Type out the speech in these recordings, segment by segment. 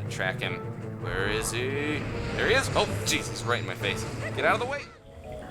track him. Where is he? There he is! Oh, Jesus, right in my face. Get out of the way!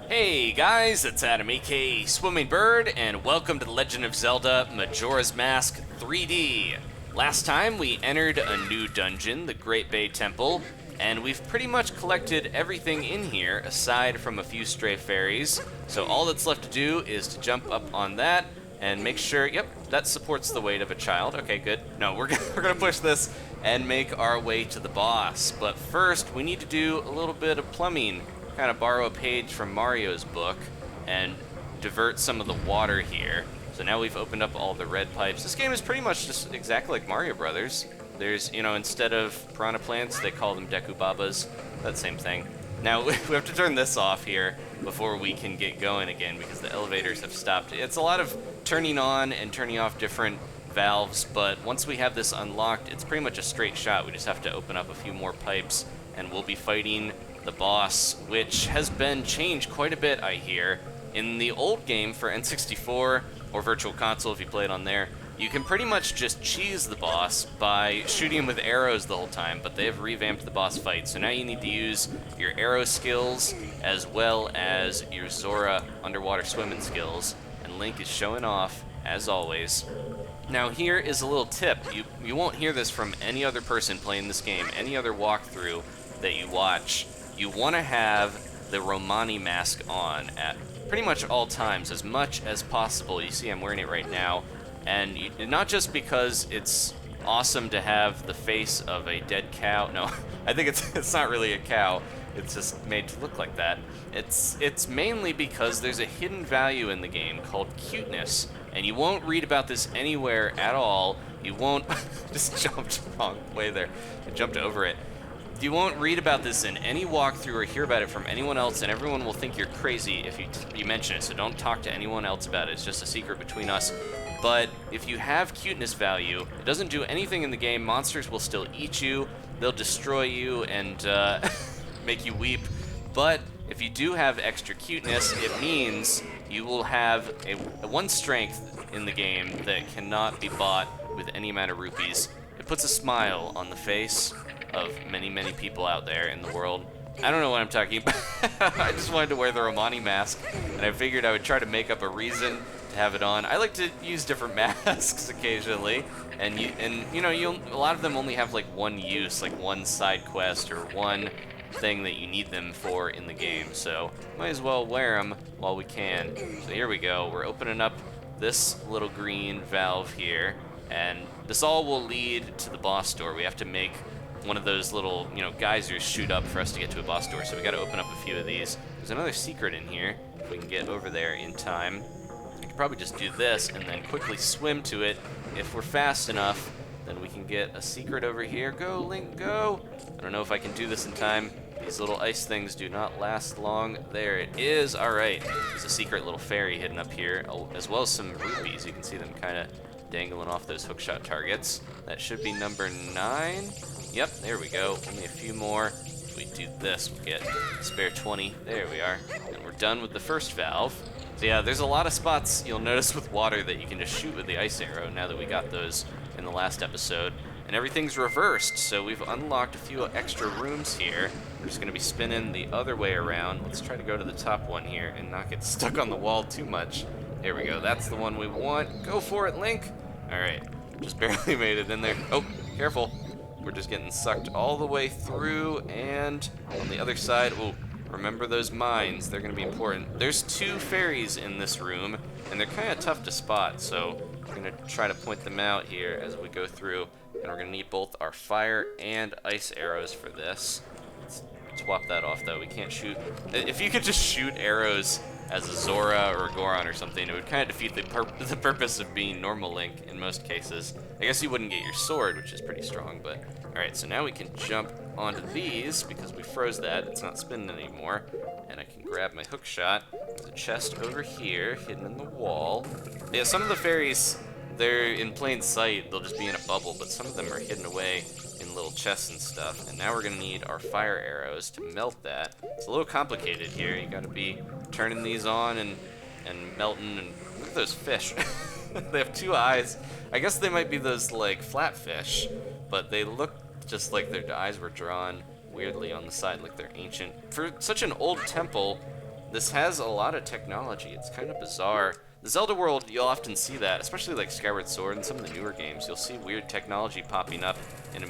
Hey guys, it's Adam, aka Swimming Bird, and welcome to The Legend of Zelda Majora's Mask 3D. Last time we entered a new dungeon, the Great Bay Temple, and we've pretty much collected everything in here aside from a few stray fairies. So all that's left to do is to jump up on that and make sure, yep, that supports the weight of a child. Okay, good. No, we're gonna push this and make our way to the boss. But first, we need to do a little bit of plumbing. Kind of borrow a page from Mario's book and divert some of the water here. So now we've opened up all the red pipes. This game is pretty much just exactly like Mario Brothers. There's, you know, instead of piranha plants, they call them Dekubabas. That same thing. Now, we have to turn this off here before we can get going again because the elevators have stopped. It's a lot of turning on and turning off different valves, but once we have this unlocked, it's pretty much a straight shot. We just have to open up a few more pipes, and we'll be fighting the boss, which has been changed quite a bit, I hear. In the old game for N64, or Virtual Console if you play it on there, you can pretty much just cheese the boss by shooting him with arrows the whole time, but they have revamped the boss fight. So now you need to use your arrow skills as well as your Zora underwater swimming skills, and Link is showing off, as always. Now here is a little tip. You won't hear this from any other person playing this game, any other walkthrough that you watch. You want to have the Romani mask on at pretty much all times, as much as possible. You see I'm wearing it right now. And not just because it's awesome to have the face of a dead cow. No, I think it's not really a cow. It's just made to look like that. It's mainly because there's a hidden value in the game called cuteness. And you won't read about this anywhere at all. You won't... just jumped the wrong way there. I jumped over it. You won't read about this in any walkthrough or hear about it from anyone else, and everyone will think you're crazy if you mention it, so don't talk to anyone else about it. It's just a secret between us. But if you have cuteness value, it doesn't do anything in the game. Monsters will still eat you, they'll destroy you, and make you weep. But if you do have extra cuteness, it means you will have a one strength in the game that cannot be bought with any amount of rupees. It puts a smile on the face of many, many people out there in the world. I don't know what I'm talking about. I just wanted to wear the Romani mask, and I figured I would try to make up a reason to have it on. I like to use different masks occasionally, and you know, a lot of them only have like one use, like one side quest or one thing that you need them for in the game, so might as well wear them while we can. So here we go. We're opening up this little green valve here, and this all will lead to the boss door. We have to make one of those little, you know, geysers shoot up for us to get to a boss door, so we got to open up a few of these. There's another secret in here, if we can get over there in time. I could probably just do this and then quickly swim to it. If we're fast enough, then we can get a secret over here. Go, Link, go! I don't know if I can do this in time. These little ice things do not last long. There it is. All right, there's a secret little fairy hidden up here, as well as some rupees. You can see them kind of dangling off those hookshot targets. That should be number 9. Yep, there we go. Only a few more. If we do this, we'll get a spare 20. There we are. And we're done with the first valve. So yeah, there's a lot of spots you'll notice with water that you can just shoot with the ice arrow now that we got those in the last episode. And everything's reversed, so we've unlocked a few extra rooms here. We're just going to be spinning the other way around. Let's try to go to the top one here and not get stuck on the wall too much. There we go. That's the one we want. Go for it, Link. All right. Just barely made it in there. Oh, careful. We're just getting sucked all the way through, and on the other side, oh, remember those mines. They're going to be important. There's 2 fairies in this room, and they're kind of tough to spot, so we're going to try to point them out here as we go through, and we're going to need both our fire and ice arrows for this. Let's swap that off, though. We can't shoot. If you could just shoot arrows as a Zora or a Goron or something, it would kind of defeat the purpose of being normal Link in most cases. I guess you wouldn't get your sword, which is pretty strong, but... Alright, so now we can jump onto these, because we froze that. It's not spinning anymore. And I can grab my hookshot. There's a chest over here, hidden in the wall. Yeah, some of the fairies, they're in plain sight. They'll just be in a bubble, but some of them are hidden away in little chests and stuff. And now we're going to need our fire arrows to melt that. It's a little complicated here. You got to be turning these on and melting. And look at those fish. They have 2 eyes. I guess they might be those, like, flatfish, but they look just like their eyes were drawn weirdly on the side, like they're ancient. For such an old temple, this has a lot of technology. It's kind of bizarre. The Zelda world, you'll often see that, especially like Skyward Sword and some of the newer games. You'll see weird technology popping up in a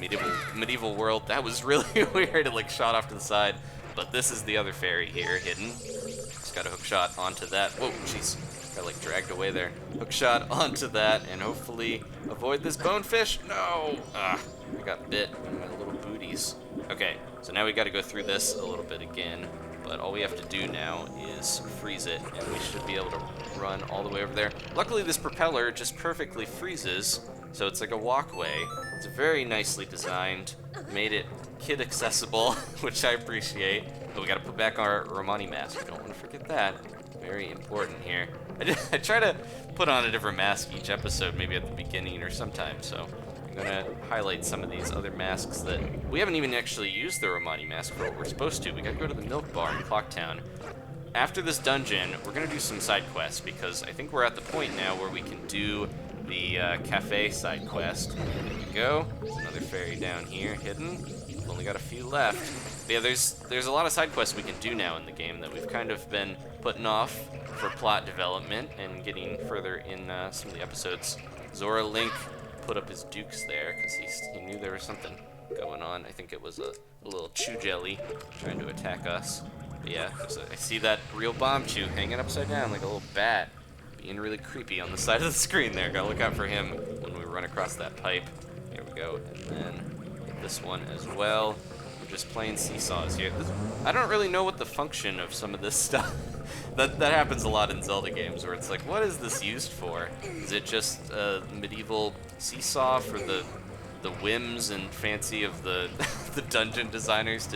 medieval world. That was really weird. It like shot off to the side. But this is the other fairy here, hidden. Just got a hookshot onto that. Whoa, jeez. Got like dragged away there. Hookshot onto that, and hopefully avoid this bonefish. No! Ah, I got bit in my little booties. Okay, so now we got to go through this a little bit again. But all we have to do now is freeze it, and we should be able to run all the way over there. Luckily, this propeller just perfectly freezes, so it's like a walkway. It's very nicely designed, made it kid accessible, which I appreciate. But we gotta put back our Romani mask. Don't want to forget that. Very important here. I try to put on a different mask each episode, maybe at the beginning or sometime, so I'm gonna highlight some of these other masks that we haven't even actually used the Romani mask for what we're supposed to. We gotta go to the milk bar in Clocktown. After this dungeon, we're gonna do some side quests because I think we're at the point now where we can do the cafe side quest. There we go. There's another fairy down here hidden. We've only got a few left. But yeah, there's a lot of side quests we can do now in the game that we've kind of been putting off for plot development and getting further in some of the episodes. Zora Link put up his dukes there because he knew there was something going on. I think it was a little chew jelly trying to attack us. But yeah, I see that real Bombchu hanging upside down like a little bat, being really creepy on the side of the screen there. Gotta look out for him when we run across that pipe. Here we go, and then this one as well. We're just playing seesaws here. I don't really know what the function of some of this stuff. that happens a lot in Zelda games where it's like, what is this used for? Is it just a medieval seesaw for the whims and fancy of the the dungeon designers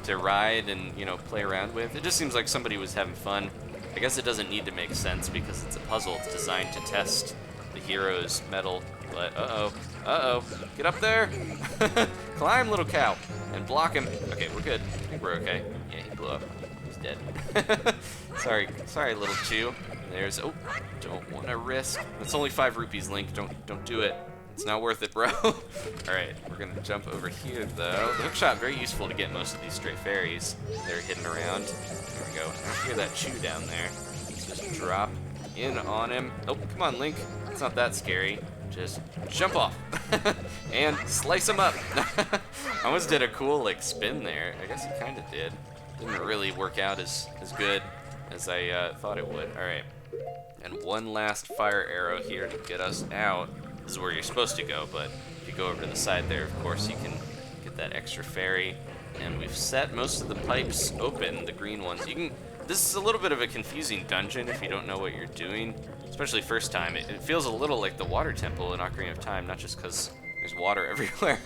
to ride and, you know, play around with? It just seems like somebody was having fun. I guess it doesn't need to make sense because it's a puzzle. It's designed to test the hero's mettle. But uh-oh, get up there. Climb, little cow, and block him. Okay, we're good. I think we're okay. Yeah, he blew up. He's dead. sorry, little chew. There's, oh, don't want to risk. It's only 5 rupees, Link. Don't do it. It's not worth it, bro. Alright, we're gonna jump over here, though. The hookshot, very useful to get most of these stray fairies. They're hidden around. There we go. I hear that chew down there. Let's just drop in on him. Oh, come on, Link. It's not that scary. Just jump off. And slice him up. I almost did a cool, like, spin there. I guess he kind of did. Didn't really work out as good as I thought it would. Alright. And one last fire arrow here to get us out. This is where you're supposed to go, but if you go over to the side there, of course, you can get that extra fairy. And we've set most of the pipes open, the green ones. This is a little bit of a confusing dungeon if you don't know what you're doing, especially first time. It feels a little like the water temple in Ocarina of Time, not just because there's water everywhere,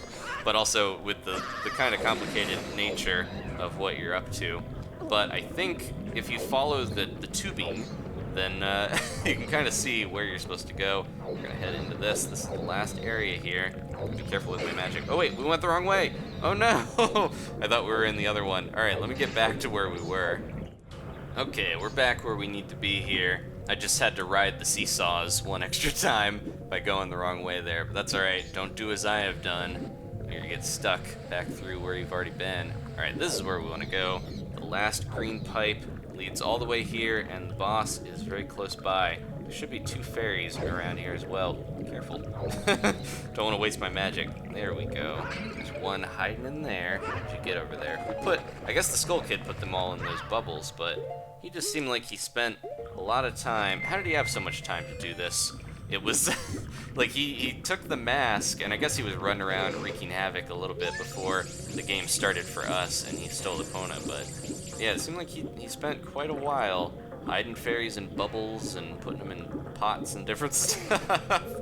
but also with the kind of complicated nature of what you're up to. But I think if you follow the tubing, then you can kind of see where you're supposed to go. We're gonna head into this. This is the last area here. Be careful with my magic. Oh wait, we went the wrong way. Oh no! I thought we were in the other one. All right, let me get back to where we were. Okay, we're back where we need to be here. I just had to ride the seesaws one extra time by going the wrong way there, but that's all right. Don't do as I have done. You're gonna get stuck back through where you've already been. All right, this is where we want to go. The last green pipe leads all the way here, and the boss is very close by. There should be 2 fairies around here as well. Careful. Don't want to waste my magic. There we go. There's one hiding in there. Should get over there. I guess the Skull Kid put them all in those bubbles, but he just seemed like he spent a lot of time. How did he have so much time to do this? It was like he took the mask, and I guess he was running around wreaking havoc a little bit before the game started for us, and he stole the Epona, but yeah, it seemed like he spent quite a while hiding fairies in bubbles and putting them in pots and different stuff.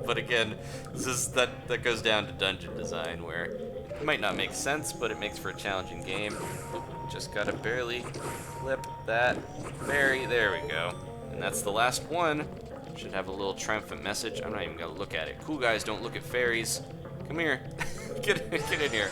But again, that goes down to dungeon design, where it might not make sense, but it makes for a challenging game. Just gotta barely flip that fairy. There we go. And that's the last one. Should have a little triumphant message. I'm not even gonna look at it. Cool guys don't look at fairies. Come here. Get in here.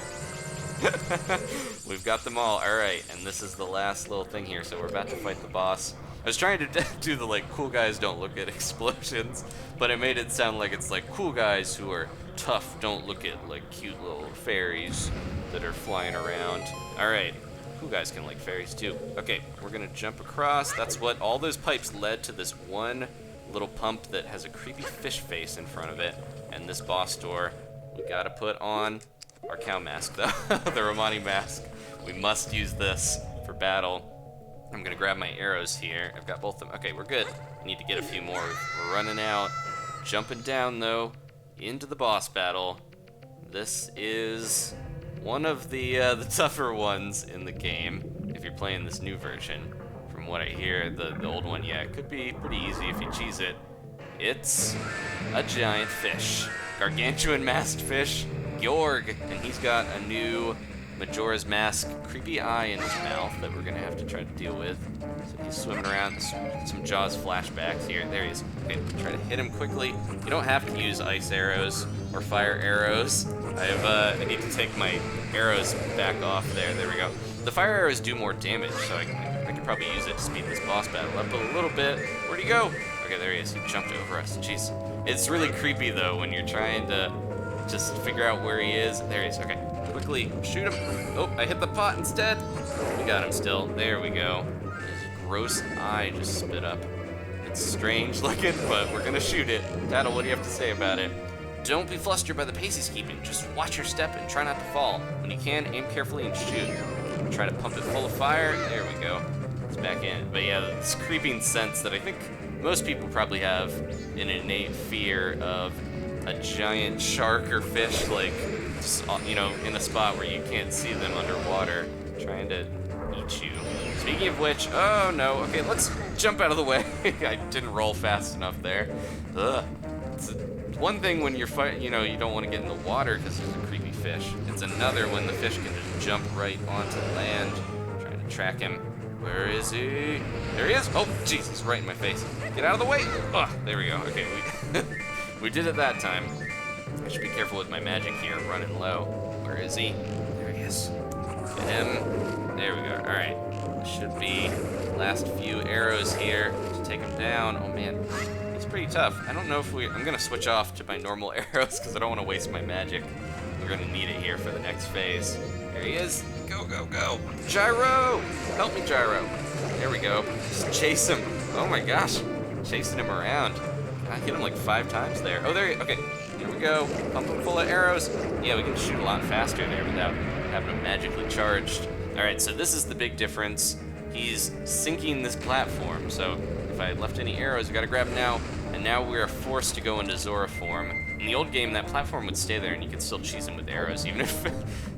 We've got them all. Alright, and this is the last little thing here, so we're about to fight the boss. I was trying to do the, like, cool guys don't look at explosions, but it made it sound like it's like cool guys who are tough, don't look at like cute little fairies that are flying around. Alright, you guys can like fairies too. Okay, we're gonna jump across. That's what all those pipes led to, this one little pump that has a creepy fish face in front of it. And this boss door, we gotta put on our cow mask though, the Romani mask. We must use this for battle. I'm gonna grab my arrows here. I've got both of them. Okay, we're good. I need to get a few more. We're running out. Jumping down though, into the boss battle. This is one of the tougher ones in the game, if you're playing this new version. From what I hear, the old one, yeah, it could be pretty easy if you cheese it. It's a giant fish. Gargantuan masked fish, Gyorg, and he's got a new Majora's Mask creepy eye in his mouth that we're gonna have to try to deal with. So he's swimming around, some Jaws flashbacks here. There he is. Okay, try to hit him quickly. You don't have to use ice arrows or fire arrows. I need to take my arrows back off there. There we go. The fire arrows do more damage, so I could probably use it to speed this boss battle up a little bit. Where'd he go? Okay, there he is. He jumped over us. Jeez. It's really creepy though when you're trying to just figure out where he is. There he is. Okay. Quickly shoot him. Oh, I hit the pot instead. We got him still. There we go. His gross eye just spit up. It's strange looking, but we're gonna shoot it. Tattle, what do you have to say about it? Don't be flustered by the pace he's keeping. Just watch your step and try not to fall. When you can, aim carefully and shoot. Try to pump it full of fire. There we go. It's back in. But yeah, this creeping sense that I think most people probably have an innate fear of a giant shark or fish, like, you know, in a spot where you can't see them underwater, trying to eat you. Speaking of which, oh no, okay, let's jump out of the way. I didn't roll fast enough there. Ugh. It's one thing when you're fighting, you know, you don't want to get in the water because there's a creepy fish. It's another when the fish can just jump right onto land. Trying to track him. Where is he? There he is. Oh, Jesus, right in my face. Get out of the way. Ugh, there we go. Okay, we did it that time. I should be careful with my magic here, running low. Where is he? There he is. Get him. There we go. All right. Should be last few arrows here to take him down. Oh man, he's pretty tough. I don't know if I'm gonna switch off to my normal arrows because I don't want to waste my magic. We're gonna need it here for the next phase. There he is. Go, go, go. Gyro! Help me, Gyro. There we go. Just chase him. Oh my gosh. Chasing him around. I hit him like 5 times there. Oh, there he, okay. Here we go. Pump him full of arrows. Yeah, we can shoot a lot faster there without having him magically charged. All right, so this is the big difference. He's sinking this platform, so if I left any arrows, I gotta grab them now. And now we are forced to go into Zora form. In the old game, that platform would stay there and you could still cheese him with arrows, even if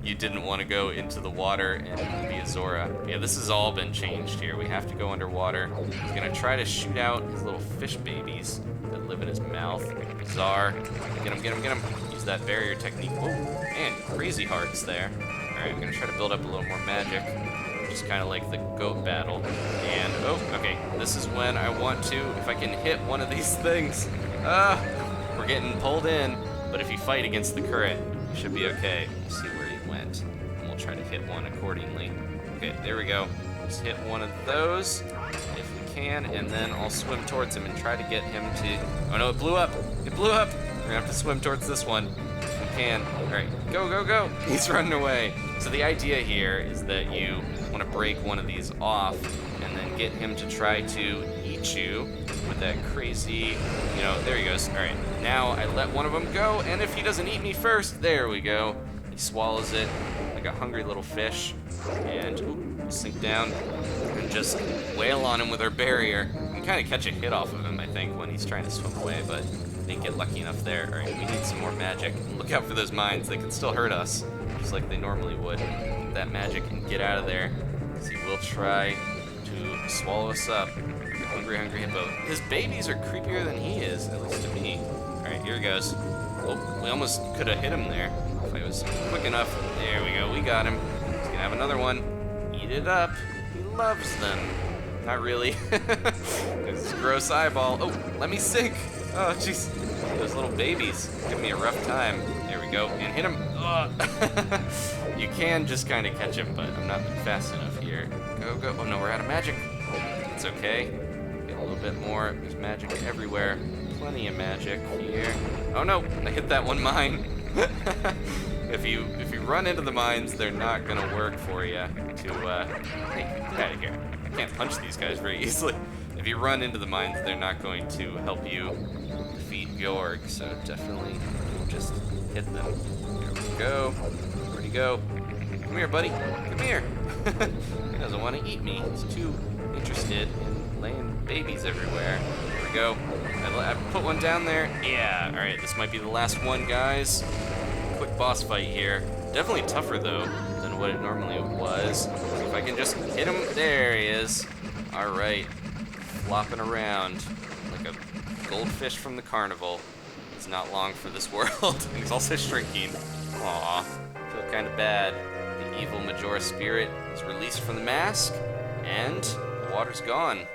you didn't want to go into the water and be a Zora. Yeah, this has all been changed here. We have to go underwater. He's gonna try to shoot out his little fish babies that live in his mouth. Bizarre. Get him, get him, get him. Use that barrier technique. Oh, man, crazy hearts there. All right, I'm gonna try to build up a little more magic. Just kind of like the goat battle. And, oh, okay, this is when I want to, if I can hit one of these things. We're getting pulled in, but if you fight against the current, you should be okay. We'll see where he went, and we'll try to hit one accordingly. Okay, there we go. Just hit one of those, if we can, and then I'll swim towards him and try to get him to, oh no, it blew up. It blew up. We're gonna have to swim towards this one. If we can. All right, go, go, go. He's running away. So the idea here is that you want to break one of these off and then get him to try to eat you with that crazy, you know, there he goes. All right, now I let one of them go, and if he doesn't eat me first, there we go. He swallows it like a hungry little fish, and ooh, sink down and just wail on him with our barrier. We can kind of catch a hit off of him, I think, when he's trying to swim away, but didn't get lucky enough there. All right, we need some more magic. Look out for those mines. They can still hurt us, just like they normally would. Get that magic and get out of there, because he will try to swallow us up. Hungry, hungry hippo. His babies are creepier than he is, at least to me. All right, here he goes. Oh, we almost could have hit him there if I was quick enough. There we go, we got him. He's gonna have another one. Eat it up. He loves them. Not really. There's this gross eyeball. Oh, let me sink. Oh, jeez. Those little babies give me a rough time. There we go, and hit him. You can just kind of catch him, but I'm not fast enough here. Go, go. Oh no, we're out of magic. It's okay. Get a little bit more. There's magic everywhere. plenty of magic here. Oh no, I hit that one mine. If you run into the mines, they're not gonna work for you. Hey, get out of here! I can't punch these guys very easily. If you run into the mines, they're not going to help you defeat Gyorg. So definitely don't just hit them. Here we go. Where'd he go? Come here, buddy. Come here. He doesn't want to eat me. He's too interested in laying babies everywhere. Here we go. I put one down there. Yeah. All right. This might be the last one, guys. Quick boss fight here. Definitely tougher though than what it normally was. See if I can just hit him. There he is. All right. Flopping around like a goldfish from the carnival. It's not long for this world. And he's also shrinking. Aw. Feel kind of bad. The evil Majora spirit is released from the mask, and the water's gone.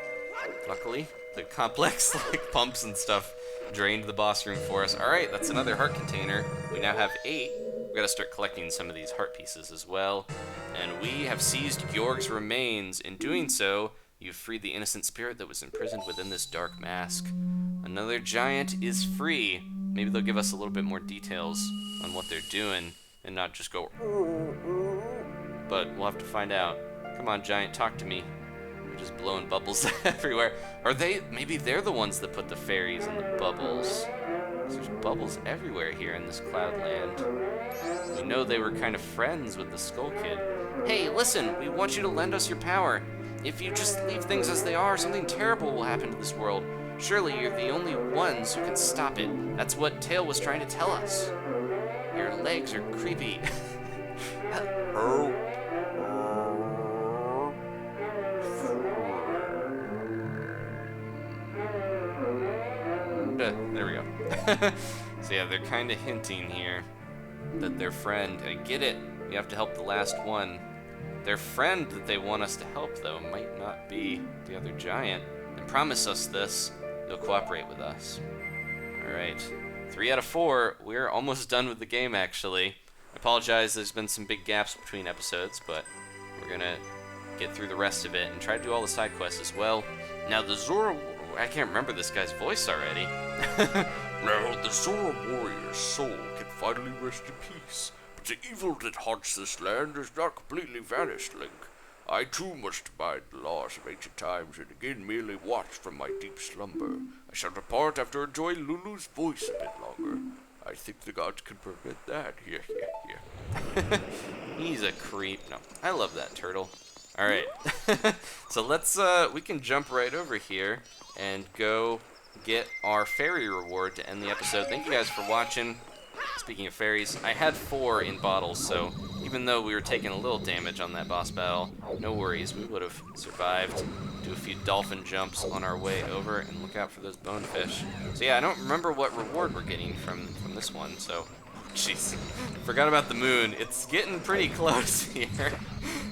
Luckily, the complex like pumps and stuff drained the boss room for us. Alright, that's another heart container. We now have 8. We gotta start collecting some of these heart pieces as well. And we have seized Gyorg's remains. In doing so, you've freed the innocent spirit that was imprisoned within this dark mask. Another giant is free. Maybe they'll give us a little bit more details on what they're doing and not just go, but we'll have to find out. Come on, giant, talk to me. We're just blowing bubbles everywhere. Are they, maybe they're the ones that put the fairies in the bubbles. There's bubbles everywhere here in this cloudland. We know they were kind of friends with the Skull Kid. Hey, listen, we want you to lend us your power. If you just leave things as they are, something terrible will happen to this world. Surely you're the only ones who can stop it. That's what Tail was trying to tell us. Your legs are creepy. There we go. So yeah, they're kind of hinting here that their friend, I get it, you have to help the last one. Their friend that they want us to help, though, might not be the other giant. And promise us this, you'll cooperate with us. Alright, 3 out of 4. We're almost done with the game, actually. I apologize, there's been some big gaps between episodes, but we're gonna get through the rest of it and try to do all the side quests as well. Now, the Zora... I can't remember this guy's voice already. Now, the Zora warrior's soul can finally rest in peace. But the evil that haunts this land is not completely vanished, Link. I too must abide the laws of ancient times and again merely watch from my deep slumber. I shall depart after enjoying Lulu's voice a bit longer. I think the gods can permit that. Yeah. He's a creep. No, I love that turtle. Alright, so let's, we can jump right over here and go get our fairy reward to end the episode. Thank you guys for watching. Speaking of fairies, I had 4 in bottles, so even though we were taking a little damage on that boss battle, no worries, we would have survived. Do a few dolphin jumps on our way over and look out for those bonefish. So yeah, I don't remember what reward we're getting from this one, so... Jeez, forgot about the moon. It's getting pretty close here.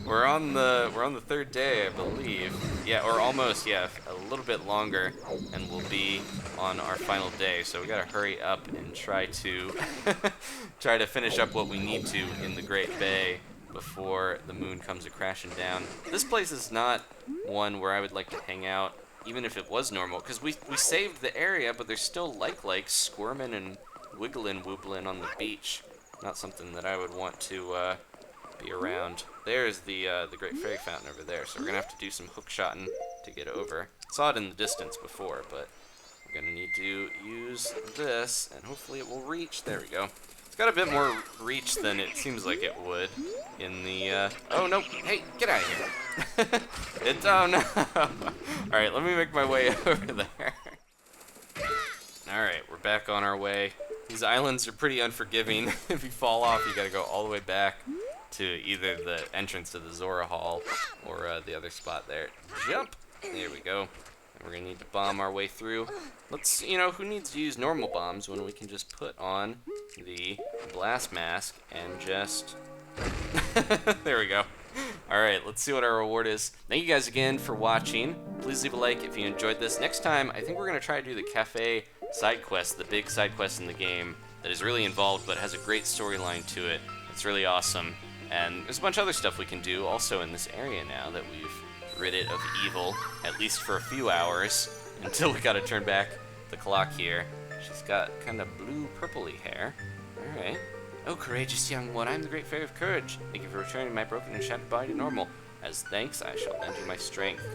We're on the 3rd day, I believe. Yeah, or almost. Yeah, a little bit longer, and we'll be on our final day. So we gotta hurry up and try to finish up what we need to in the Great Bay before the moon comes crashing down. This place is not one where I would like to hang out, even if it was normal, because we saved the area, but there's still like squirming and wiggling woobling on the beach. Not something that I would want to be around. There's the Great Fairy Fountain over there, so we're gonna have to do some hookshotting to get over. Saw it in the distance before, but we're gonna need to use this, and hopefully it will reach. There we go. It's got a bit more reach than it seems like it would in the, oh no, hey, get out of here. Oh no. Alright, let me make my way over there. Alright, we're back on our way. These islands are pretty unforgiving. If you fall off, you gotta go all the way back to either the entrance to the Zora Hall or the other spot there. Jump! There we go. And we're gonna need to bomb our way through. Let's, who needs to use normal bombs when we can just put on the blast mask and just... There we go. Alright, let's see what our reward is. Thank you guys again for watching. Please leave a like if you enjoyed this. Next time, I think we're gonna try to do the cafe side quest, the big side quest in the game that is really involved but has a great storyline to it. It's really awesome. And there's a bunch of other stuff we can do also in this area now that we've rid it of evil, at least for a few hours, until we gotta turn back the clock here. She's got kind of blue-purpley hair. Alright. Oh, courageous young one, I'm the Great Fairy of Courage. Thank you for returning my broken and shattered body to normal. As thanks, I shall lend you my strength.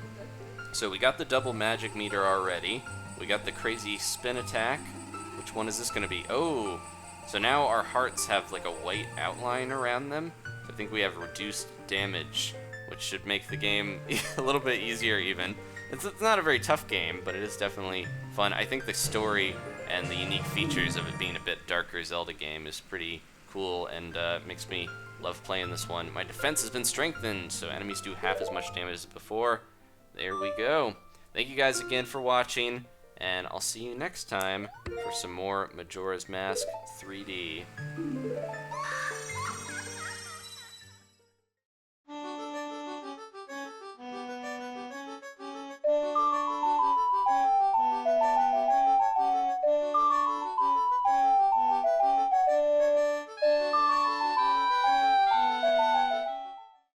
So we got the double magic meter already. We got the crazy spin attack. Which one is this going to be? Oh, so now our hearts have like a white outline around them. So I think we have reduced damage, which should make the game a little bit easier even. It's not a very tough game, but it is definitely fun. I think the story and the unique features of it being a bit darker Zelda game is pretty cool, and makes me love playing this one. My defense has been strengthened, so enemies do half as much damage as before. There we go. Thank you guys again for watching, and I'll see you next time for some more Majora's Mask 3D.